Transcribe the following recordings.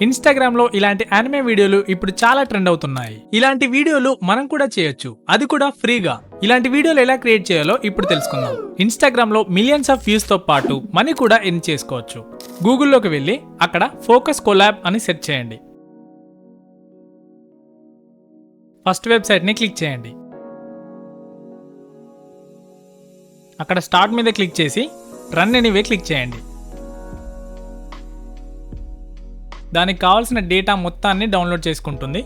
Instagram లో ఇలాంటి anime వీడియోలు ఇప్పుడు చాలా ట్రెండ్ అవుతున్నాయి. ఇలాంటి వీడియోలు మనం కూడా చేయొచ్చు, అది కూడా ఫ్రీగా. ఇలాంటి వీడియోలు ఎలా క్రియేట్ చేయాలో ఇప్పుడు తెలుసుకుందాం. ఇన్‌స్టాగ్రామ్ లో మిలియన్స్ ఆఫ్ వ్యూస్ తో పాటు మనీ కూడా ఎర్న్ చేసుకోవచ్చు. గూగుల్లోకి వెళ్ళి అక్కడ ఫోకస్ కొలాబ్ అని సెర్చ్ చేయండి. ఫస్ట్ వెబ్సైట్ ని క్లిక్ చేయండి. అక్కడ స్టార్ట్ మీద క్లిక్ చేసి రన్ ఎనీవే క్లిక్ చేయండి. దానికి కావాల్సిన డేటా మొత్తాన్ని డౌన్లోడ్ చేసుకుంటుంది.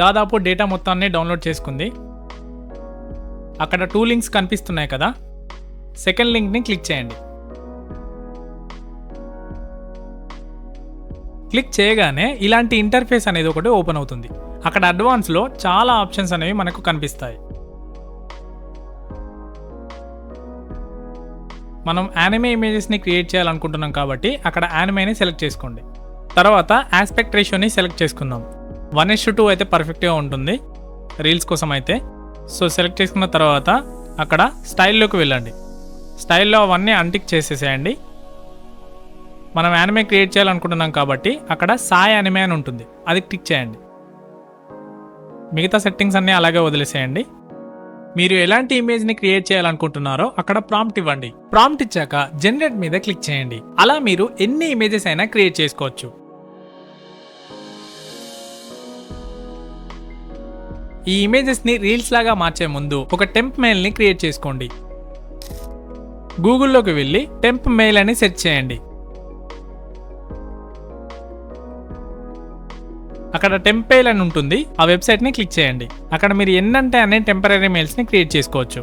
దాదాపు డేటా మొత్తాన్ని డౌన్లోడ్ చేసుకుంది. అక్కడ 2 లింక్స్ కనిపిస్తున్నాయి కదా, సెకండ్ లింక్ని క్లిక్ చేయండి. క్లిక్ చేయగానే ఇలాంటి ఇంటర్ఫేస్ అనేది ఒకటి ఓపెన్ అవుతుంది. అక్కడ అడ్వాన్స్లో చాలా ఆప్షన్స్ అనేవి మనకు కనిపిస్తాయి. మనం యానిమే ఇమేజెస్ని క్రియేట్ చేయాలనుకుంటున్నాం కాబట్టి అక్కడ యానిమేని సెలెక్ట్ చేసుకోండి. తర్వాత ఆస్పెక్ట్ రేషియోని సెలెక్ట్ చేసుకుందాం. 1:2 అయితే పర్ఫెక్ట్గా ఉంటుంది రీల్స్ కోసం అయితే. సో సెలెక్ట్ చేసుకున్న తర్వాత అక్కడ స్టైల్లోకి వెళ్ళండి. స్టైల్లో అవన్నీ అన్టిక్ చేసేసేయండి. మనం యానిమే క్రియేట్ చేయాలనుకుంటున్నాం కాబట్టి అక్కడ సాయ్ యానిమే అని ఉంటుంది, అది క్లిక్ చేయండి. మిగతా సెట్టింగ్స్ అన్నీ అలాగే వదిలేసేయండి. మీరు ఎలాంటి ఇమేజ్ని క్రియేట్ చేయాలనుకుంటున్నారో అక్కడ ప్రాంప్ట్ ఇవ్వండి. ప్రాంప్ట్ ఇచ్చాక జనరేట్ మీద క్లిక్ చేయండి. అలా మీరు ఎన్ని ఇమేజెస్ అయినా క్రియేట్ చేసుకోవచ్చు. ఈ ఇమేజెస్ని రీల్స్ లాగా మార్చే ముందు ఒక టెంప్ మెయిల్ని క్రియేట్ చేసుకోండి. గూగుల్లోకి వెళ్ళి టెంప్ మెయిల్ అని సెర్చ్ చేయండి. అక్కడ టెంపెయిల్ అని ఉంటుంది, ఆ వెబ్సైట్ని క్లిక్ చేయండి. అక్కడ మీరు ఎన్నంటే అనే టెంపరీ మెయిల్స్ని క్రియేట్ చేసుకోవచ్చు.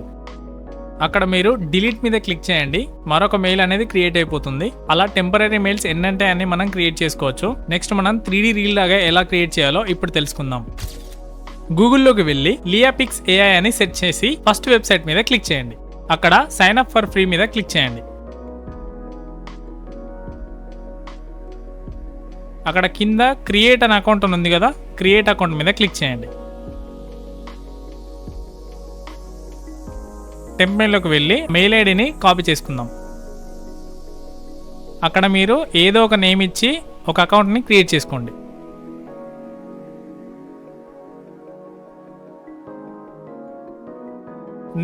అక్కడ మీరు డిలీట్ మీద క్లిక్ చేయండి, మరొక మెయిల్ అనేది క్రియేట్ అయిపోతుంది. అలా టెంపరీ మెయిల్స్ ఎన్నంటే అని మనం క్రియేట్ చేసుకోవచ్చు. నెక్స్ట్ మనం 3D రీల్ లాగా ఎలా క్రియేట్ చేయాలో ఇప్పుడు తెలుసుకుందాం. గూగుల్లోకి వెళ్ళి లియాపిక్స్ AI అని సెర్చ్ చేసి ఫస్ట్ వెబ్సైట్ మీద క్లిక్ చేయండి. అక్కడ సైన్ అప్ ఫర్ ఫ్రీ మీద క్లిక్ చేయండి. అక్కడ కింద క్రియేట్ అన్ అకౌంట్ అని ఉంది కదా, క్రియేట్ అకౌంట్ మీద క్లిక్ చేయండి. టెంప్లెట్లోకి వెళ్ళి మెయిల్ ఐడిని కాపీ చేసుకుందాం. అక్కడ మీరు ఏదో ఒక నేమ్ ఇచ్చి ఒక అకౌంట్ని క్రియేట్ చేసుకోండి.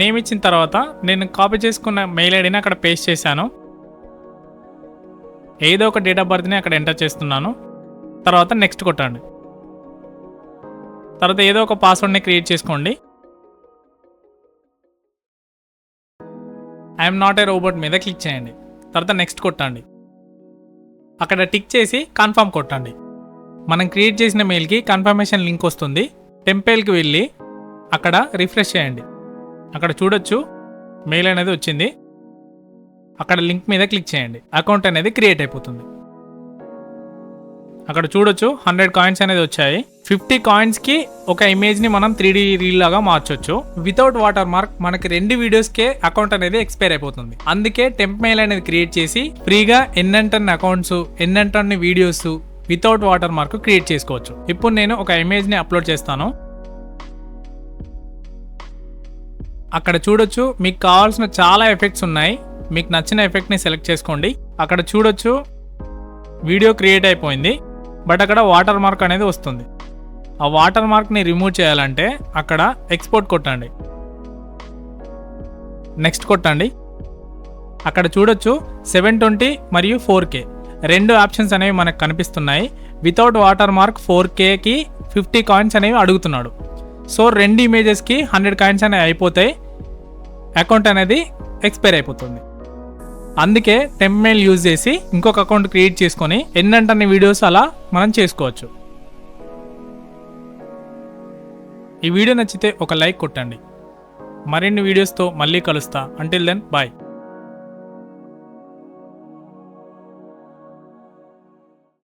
నేమ్ ఇచ్చిన తర్వాత నేను కాపీ చేసుకున్న మెయిల్ ఐడిని అక్కడ పేస్ట్ చేశాను. ఏదో ఒక డేట్ ఆఫ్ బర్త్ని అక్కడ ఎంటర్ చేస్తున్నాను. తర్వాత నెక్స్ట్ కొట్టండి. తర్వాత ఏదో ఒక పాస్వర్డ్ని క్రియేట్ చేసుకోండి. ఐఎమ్ నాట్ ఏ రోబోట్ మీద క్లిక్ చేయండి. తర్వాత నెక్స్ట్ కొట్టండి. అక్కడ టిక్ చేసి కన్ఫర్మ్ కొట్టండి. మనం క్రియేట్ చేసిన మెయిల్కి కన్ఫర్మేషన్ లింక్ వస్తుంది. టెంపెయిల్కి వెళ్ళి అక్కడ రిఫ్రెష్ చేయండి. అక్కడ చూడొచ్చు మెయిల్ అనేది వచ్చింది. అక్కడ లింక్ మీద క్లిక్ చేయండి. అకౌంట్ అనేది క్రియేట్ అయిపోతుంది. అక్కడ చూడొచ్చు 100 కాయిన్స్ అనేది వచ్చాయి. 50 కాయిన్స్కి ఒక ఇమేజ్ని మనం 3D రీల్ లాగా మార్చొచ్చు. వితౌట్ వాటర్ మార్క్ మనకి 2 వీడియోస్కే అకౌంట్ అనేది ఎక్స్పైర్ అయిపోతుంది. అందుకే టెంప్ మెయిల్ అనేది క్రియేట్ చేసి ఫ్రీగా ఎన్నంటన్ని అకౌంట్స్, ఎన్నంటన్ని videos without watermark create చేసుకోవచ్చు. ఇప్పుడు నేను ఒక ఇమేజ్ని అప్లోడ్ చేస్తాను. అక్కడ చూడొచ్చు మీకు కావాల్సిన చాలా ఎఫెక్ట్స్ ఉన్నాయి. మీకు నచ్చిన ఎఫెక్ట్ని సెలెక్ట్ చేసుకోండి. అక్కడ చూడొచ్చు వీడియో క్రియేట్ అయిపోయింది, బట్ అక్కడ వాటర్ మార్క్ అనేది వస్తుంది. ఆ వాటర్ మార్క్ని రిమూవ్ చేయాలంటే అక్కడ ఎక్స్పోర్ట్ కొట్టండి. నెక్స్ట్ కొట్టండి. అక్కడ చూడొచ్చు 720 మరియు 4K 2 ఆప్షన్స్ అనేవి మనకు కనిపిస్తున్నాయి. వితౌట్ వాటర్ మార్క్ 4Kకి 50 కాయిన్స్ అనేవి అడుగుతున్నాడు. సో 2 ఇమేజెస్కి 100 కాయిన్స్ అనేవి అయిపోతాయి. అకౌంట్ అనేది ఎక్స్పైర్ అయిపోతుంది. అందుకే టెంప్ మెయిల్ యూజ్ చేసి ఇంకొక అకౌంట్ క్రియేట్ చేసుకొని ఎన్నంటన్ని వీడియోస్ అలా మనం చేసుకోవచ్చు. ఈ వీడియో నచ్చితే ఒక లైక్ కొట్టండి. మరిన్ని వీడియోస్తో మళ్ళీ కలుస్తా. Until then bye.